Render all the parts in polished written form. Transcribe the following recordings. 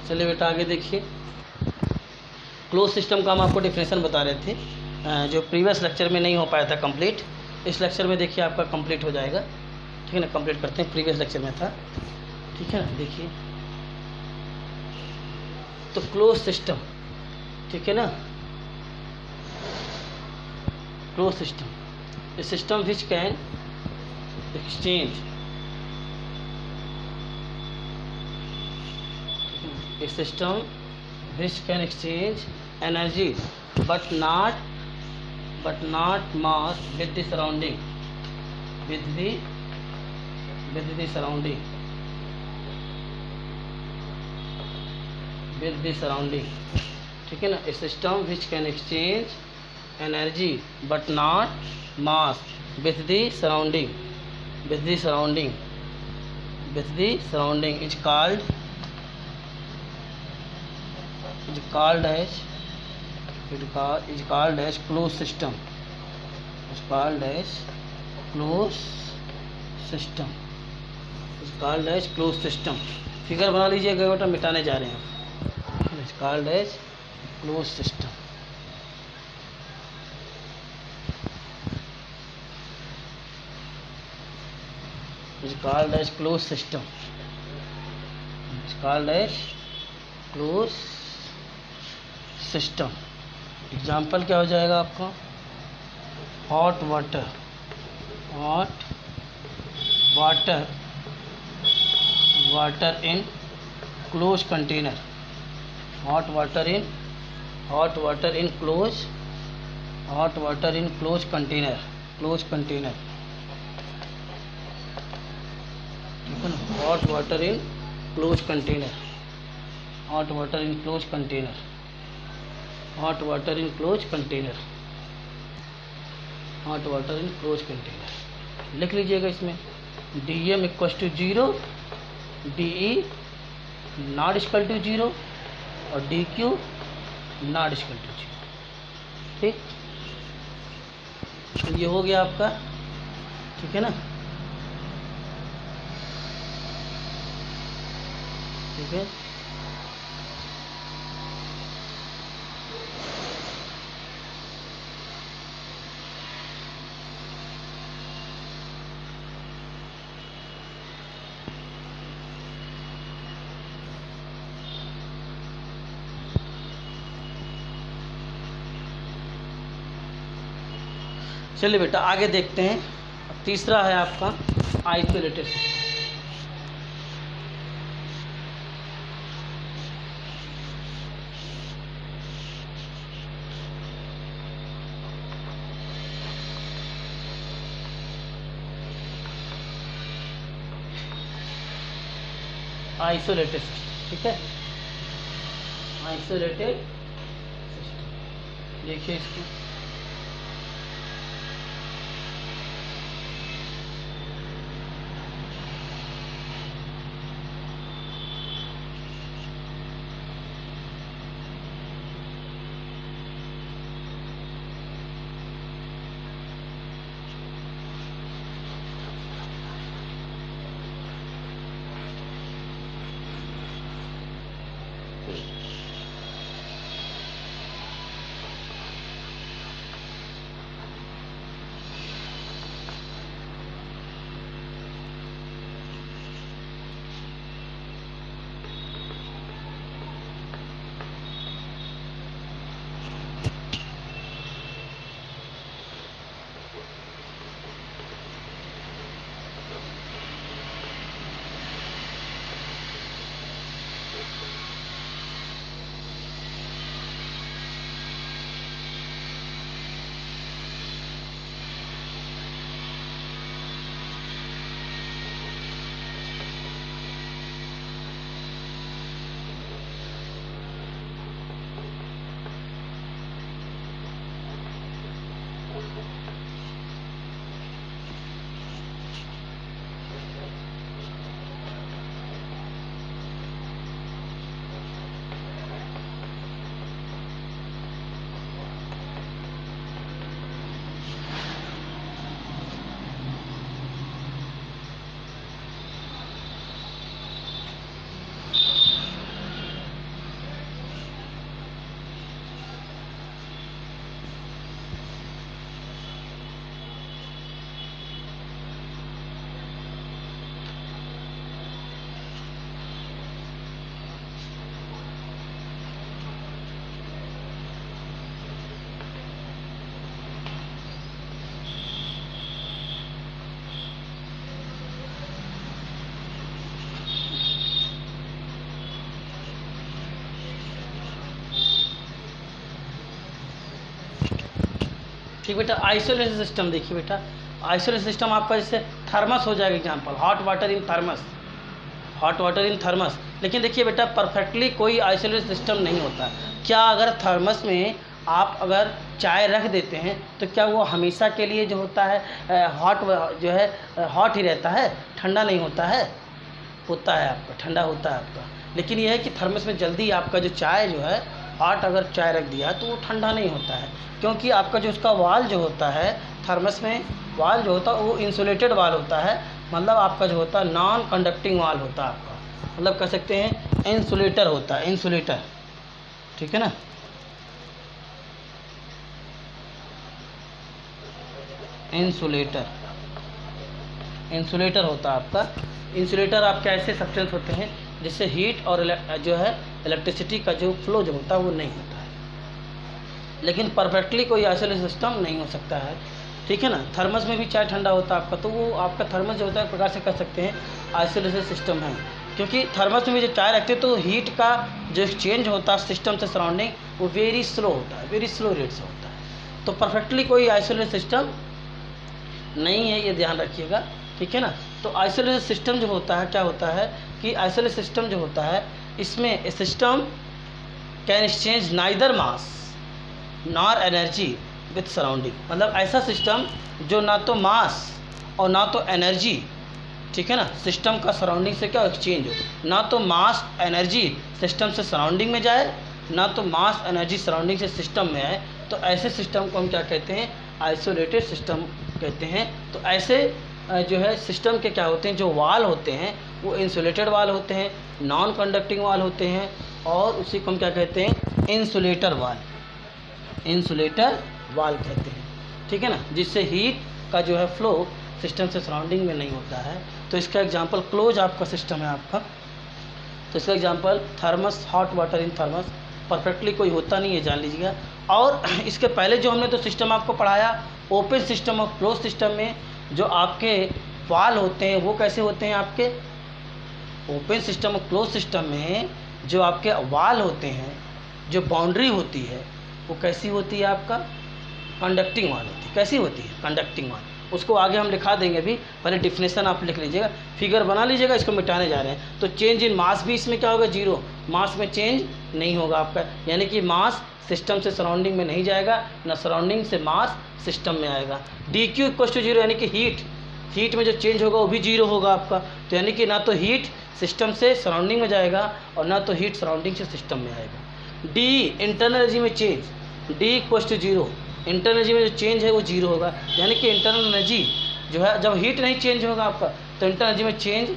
चलिए बेटा आगे देखिए। क्लोज सिस्टम का हम आपको डिफिनेशन बता रहे थे, जो प्रीवियस लेक्चर में नहीं हो पाया था कंप्लीट, इस लेक्चर में देखिए आपका कंप्लीट हो जाएगा। ठीक है ना, कंप्लीट करते हैं, प्रीवियस लेक्चर में था। ठीक है ना, देखिए तो क्लोज सिस्टम, ठीक है ना, close system, A system which can exchange, a system which can exchange energy but not mass with the surrounding, with the surrounding, ठीक है ना। a system which can exchange energy but not mass with the surrounding is called as closed system, figure बना लीजिएगा बेटा, मिटाने जा रहे हैं। It's called as closed system। System. Example क्या हो जाएगा आपका? Hot water in close container, hot water in close container, ठीक है ना। Hot water in close container, लिख लीजिएगा इसमें DM equal to 0, DE not equal to 0 और DQ नॉट इक्वल टू 0। ठीक, ये हो गया आपका, ठीक है ना। ठीक है, चलिए बेटा आगे देखते हैं। तीसरा है आपका आइसोलेटेड सिस्टम। आइसोलेटेड सिस्टम, ठीक है, आइसोलेटेड सिस्टम। देखिए इसको, ठीक बेटा। आइसोलेशन सिस्टम देखिए बेटा, आइसोलेशन सिस्टम आपका जैसे थर्मस हो जाएगा example, hot water in thermos, hot water in thermos. लेकिन देखिए बेटा परफेक्टली कोई आइसोलेशन सिस्टम नहीं होता। क्या अगर थर्मस में आप अगर चाय रख देते हैं तो क्या वो हमेशा के लिए जो होता है हॉट जो है हॉट ही रहता है, ठंडा नहीं होता है? होता है आपका, ठंडा होता है आपका। लेकिन यह है कि थर्मस में जल्दी आपका जो चाय जो है हॉट अगर चाय रख दिया तो वो ठंडा नहीं होता है, क्योंकि आपका जो उसका वाल जो होता है थर्मस में, वाल जो होता है वो इंसुलेटेड वाल होता है, मतलब आपका जो होता है नॉन कंडक्टिंग वाल होता है आपका, मतलब कह सकते हैं इंसुलेटर होता है, इंसुलेटर, ठीक है ना। इंसुलेटर, इंसुलेटर होता है आपका। इंसुलेटर आपके ऐसे सब्सटेंस होते हैं जिससे हीट और जो है इलेक्ट्रिसिटी का जो फ्लो जो होता है वो नहीं होता है। लेकिन परफेक्टली कोई आइसोलेशन सिस्टम नहीं हो सकता है, ठीक है ना। थर्मस में भी चाय ठंडा होता है आपका, तो वो आपका थर्मस जो होता है एक प्रकार से कह सकते हैं आइसोलेशन सिस्टम है, क्योंकि थर्मस में भी जब चाय रखते हैं तो हीट का जो एक्सचेंज होता है सिस्टम से सराउंडिंग वो वेरी स्लो होता है, वेरी स्लो रेट से होता है। तो परफेक्टली कोई आइसोलेशन सिस्टम नहीं है, ये ध्यान रखिएगा, ठीक है ना। तो आइसोलेशन सिस्टम जो होता है क्या होता है कि आइसोलेशन सिस्टम जो होता है इसमें system can exchange neither mass nor energy with surrounding, मतलब ऐसा सिस्टम जो ना तो मास और ना तो एनर्जी, ठीक है ना, सिस्टम का सराउंडिंग से क्या एक्सचेंज हो, ना तो मास एनर्जी सिस्टम से सराउंडिंग में जाए, ना तो मास एनर्जी सराउंडिंग से सिस्टम में आए, तो ऐसे सिस्टम को हम क्या कहते हैं, आइसोलेटेड सिस्टम कहते हैं। तो ऐसे जो है सिस्टम के क्या होते हैं, जो वाल होते हैं वो इंसुलेटेड वाल होते हैं, नॉन कंडक्टिंग वाल होते हैं, और उसी को हम क्या कहते हैं, इंसुलेटर वाल, इंसुलेटर वाल कहते हैं, ठीक है ना, जिससे हीट का जो है फ्लो सिस्टम से सराउंडिंग में नहीं होता है। तो इसका एग्जांपल क्लोज आपका सिस्टम है आपका, तो इसका example thermos, hot water in thermos, perfectly कोई होता नहीं है, जान लीजिएगा। और इसके पहले जो हमने तो सिस्टम आपको पढ़ाया ओपन सिस्टम और क्लोज सिस्टम में जो आपके वाल होते हैं वो कैसे होते हैं, आपके ओपन सिस्टम और क्लोज सिस्टम में जो आपके वाल होते हैं, जो बाउंड्री होती है वो कैसी होती है, आपका कंडक्टिंग वाल होती है। कैसी होती है, कंडक्टिंग वाल। उसको आगे हम लिखा देंगे भी, पहले डिफिनेशन आप लिख लीजिएगा, फिगर बना लीजिएगा, इसको मिटाने जा रहे हैं। तो चेंज इन मास भी इसमें क्या होगा, जीरो, मास में चेंज नहीं होगा आपका, यानी कि मास सिस्टम से सराउंडिंग में नहीं जाएगा, ना सराउंडिंग से मास सिस्टम में आएगा। D Q equal to zero, यानी कि हीट में जो चेंज होगा वो भी जीरो होगा आपका। तो यानी कि ना तो हीट सिस्टम से सराउंडिंग में जाएगा और ना तो हीट सराउंडिंग से सिस्टम में आएगा। डी इंटरनल एनर्जी में change, D equal to zero, internal energy में जो चेंज है वो जीरो होगा, यानी कि इंटरनल एनर्जी जो है जब हीट नहीं चेंज होगा आपका तो इंटरनल एनर्जी में चेंज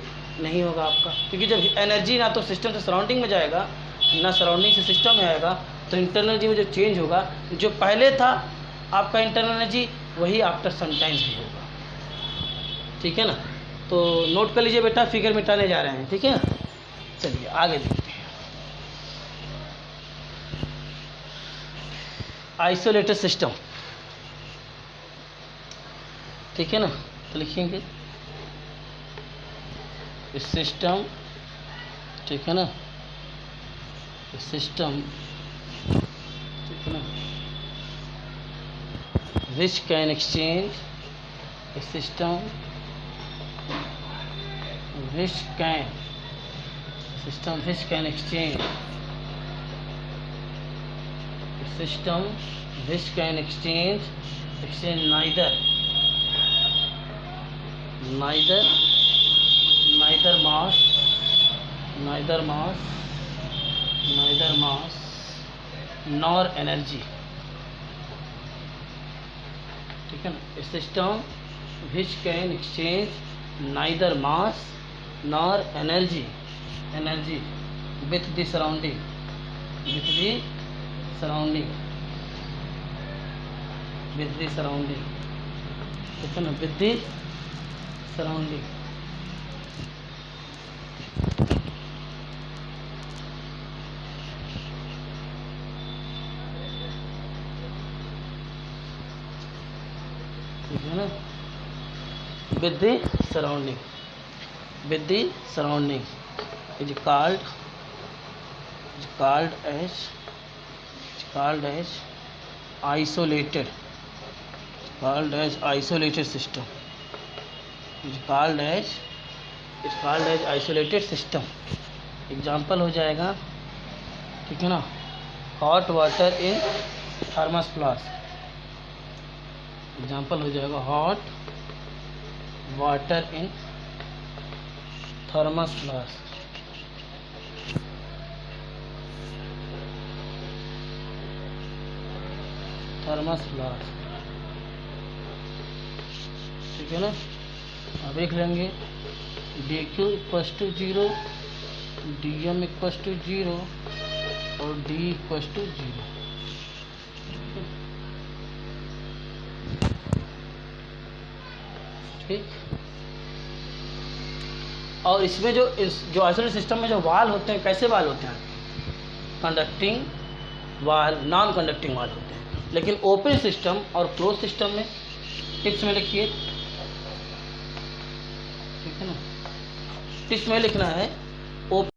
नहीं होगा आपका, क्योंकि जब एनर्जी ना तो सिस्टम से सराउंडिंग में जाएगा ना सराउंडिंग से सिस्टम में आएगा, तो इंटरनल एनर्जी में जो चेंज होगा, जो पहले था आपका इंटरनल एनर्जी वही आफ्टर सम टाइम्स भी होगा, ठीक है ना। तो नोट कर लीजिए बेटा, फिगर मिटाने जा रहे हैं, ठीक है ना। चलिए आगे देखते हैं। आइसोलेटेड सिस्टम, ठीक है ना, तो लिखेंगे सिस्टम, ठीक है ना, सिस्टम, ठीक है ना, which can exchange, system which can, system which can exchange, system which can exchange neither mass nor energy, ठीक है ना। System which can exchange neither mass nor energy with the surrounding, ठीक है ना, with the surrounding। ठीक है ना, with the surrounding is called as isolated called as isolated system, is called as isolated system. Example हो जाएगा, ठीक है ना, hot water in thermos flask, example हो जाएगा hot water in thermos flask. Thermos flask, ठीक है ना. अब देख लेंगे D Q equals to 0, D M equals to 0 और डी इक्वस टू 0. ठीक. और इसमें जो आइसोलेटेड सिस्टम में जो वाल होते हैं, कैसे वाल होते हैं? कंडक्टिंग वाल, नॉन कंडक्टिंग वाल होते हैं. लेकिन ओपन सिस्टम और क्लोज सिस्टम में टिप्स में लिखिए, ठीक है ना, टिप्स में लिखना है